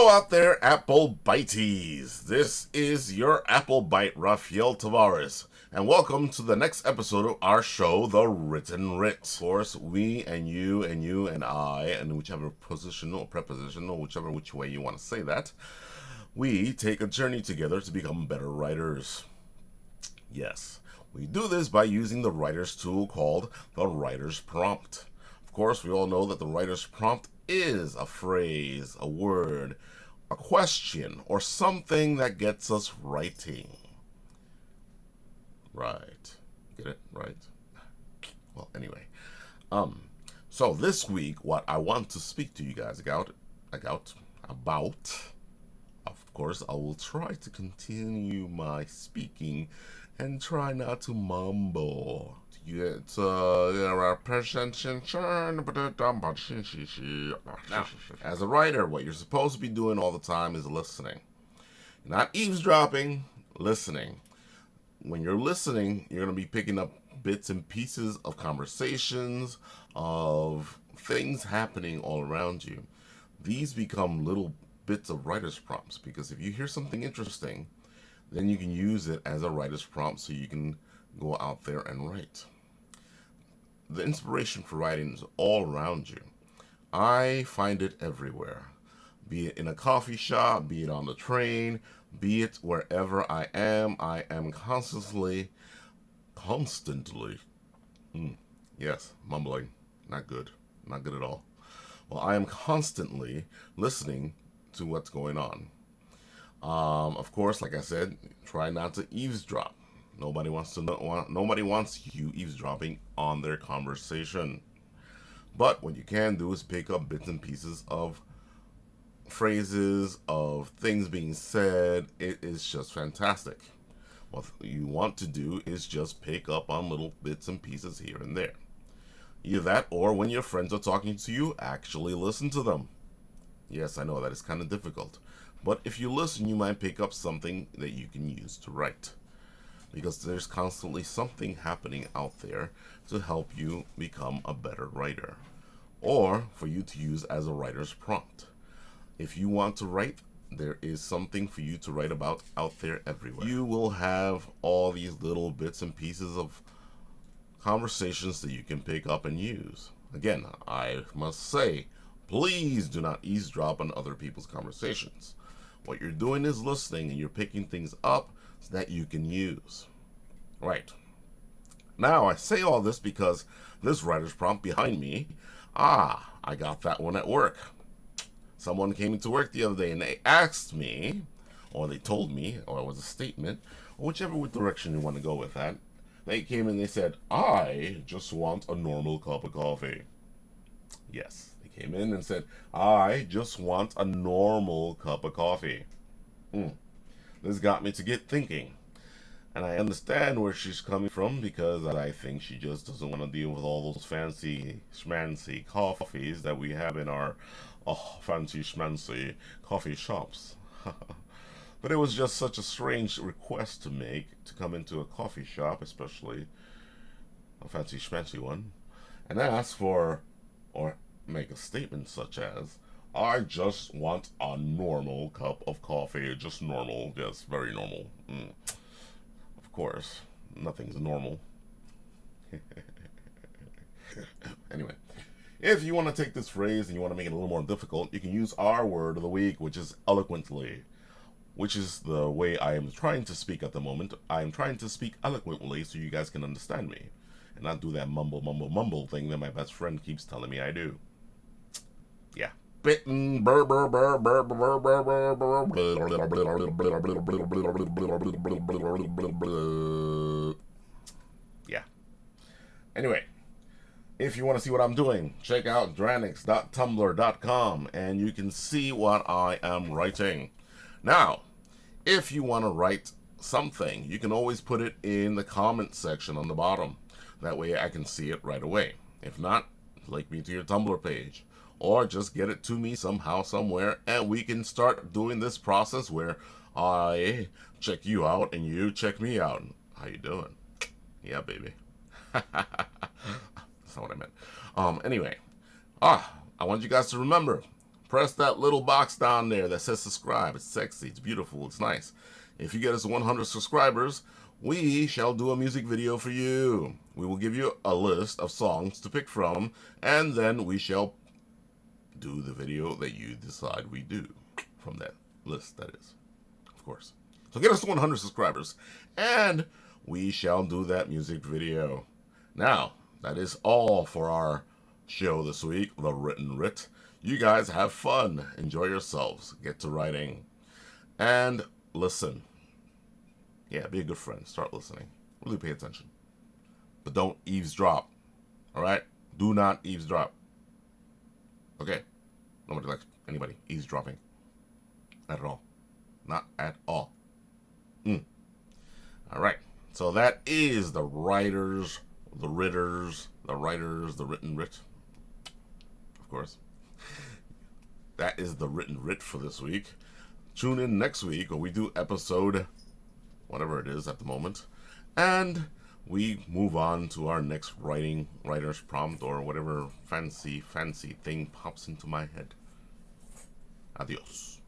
Hello out there, Apple Bites. This is your Apple Bite, Rafael Tavares, and welcome to the next episode of our show, The Written Writ. Of course, we and you and I, and whichever position or preposition or which way you want to say that, we take a journey together to become better writers. Yes, we do this by using the writer's tool called the writer's prompt. Of course, we all know that the writer's prompt is a phrase, a word, a question, or something that gets us writing. Right. Get it? Right. Well, anyway. So this week, what I want to speak to you guys about, of course, I will try to continue my speaking and try not to mumble. Now, as a writer, what you're supposed to be doing all the time is listening. Not eavesdropping, listening. When you're listening, you're going to be picking up bits and pieces of conversations, of things happening all around you. These become little bits of writer's prompts, because if you hear something interesting, then you can use it as a writer's prompt so you can go out there and write. The inspiration for writing is all around you. I find it everywhere. Be it in a coffee shop, be it on the train, be it wherever I am constantly, yes, mumbling, not good at all. Well, I am constantly listening to what's going on. Of course, like I said, try not to eavesdrop. Nobody wants you eavesdropping on their conversation. But what you can do is pick up bits and pieces of phrases, of things being said. It is just fantastic. What you want to do is just pick up on little bits and pieces here and there. Either that, or when your friends are talking to you, actually listen to them. Yes, I know that is kind of difficult. But if you listen, you might pick up something that you can use to write. Because there's constantly something happening out there to help you become a better writer. Or for you to use as a writer's prompt. If you want to write, there is something for you to write about out there everywhere. You will have all these little bits and pieces of conversations that you can pick up and use. Again, I must say, please do not eavesdrop on other people's conversations. What you're doing is listening, and you're picking things up that you can use. Right. Now, I say all this because this writer's prompt behind me, I got that one at work. Someone came into work the other day and they asked me, or they told me, or it was a statement, or whichever direction you want to go with that. They came and they said, I just want a normal cup of coffee. Yes, they came in and said, I just want a normal cup of coffee. This got me to get thinking. And I understand where she's coming from, because I think she just doesn't want to deal with all those fancy schmancy coffees that we have in our fancy schmancy coffee shops. But it was just such a strange request to make, to come into a coffee shop, especially a fancy schmancy one, and ask for, or make a statement such as, I just want a normal cup of coffee. Just normal. Yes, very normal. Of course, nothing's normal. Anyway, if you want to take this phrase and you want to make it a little more difficult, you can use our word of the week, which is eloquently, which is the way I am trying to speak at the moment. I am trying to speak eloquently so you guys can understand me, and not do that mumble thing that my best friend keeps telling me I do. Yeah. Bitten, yeah. Anyway, if you want to see what I'm doing, check out dranix.tumblr.com and you can see what I am writing. Now, if you want to write something, you can always put it in the comment section on the bottom. That way I can see it right away. If not, link me to your Tumblr page. Or just get it to me somehow, somewhere, and we can start doing this process where I check you out and you check me out. How you doing? Yeah, baby. That's not what I meant. Anyway, I want you guys to remember, Press that little box down there that says subscribe. It's sexy, it's beautiful, it's nice. If you get us 100 subscribers, we shall do a music video for you. We will give you a list of songs to pick from, and then we shall do the video that you decide we do from that list, that is, of course. So get us to 100 subscribers, and we shall do that music video. Now, that is all for our show this week, The Written Writ. You guys have fun. Enjoy yourselves. Get to writing. And listen. Yeah, be a good friend. Start listening. Really pay attention. But don't eavesdrop. Alright? Do not eavesdrop. Okay? Nobody likes anybody eavesdropping. Not at all. Not at all. Alright. So that is the writers, the writters, the written writ. Of course. That is the written writ for this week. Tune in next week when we do episode, whatever it is at the moment, and we move on to our next writer's prompt or whatever fancy thing pops into my head. Adios.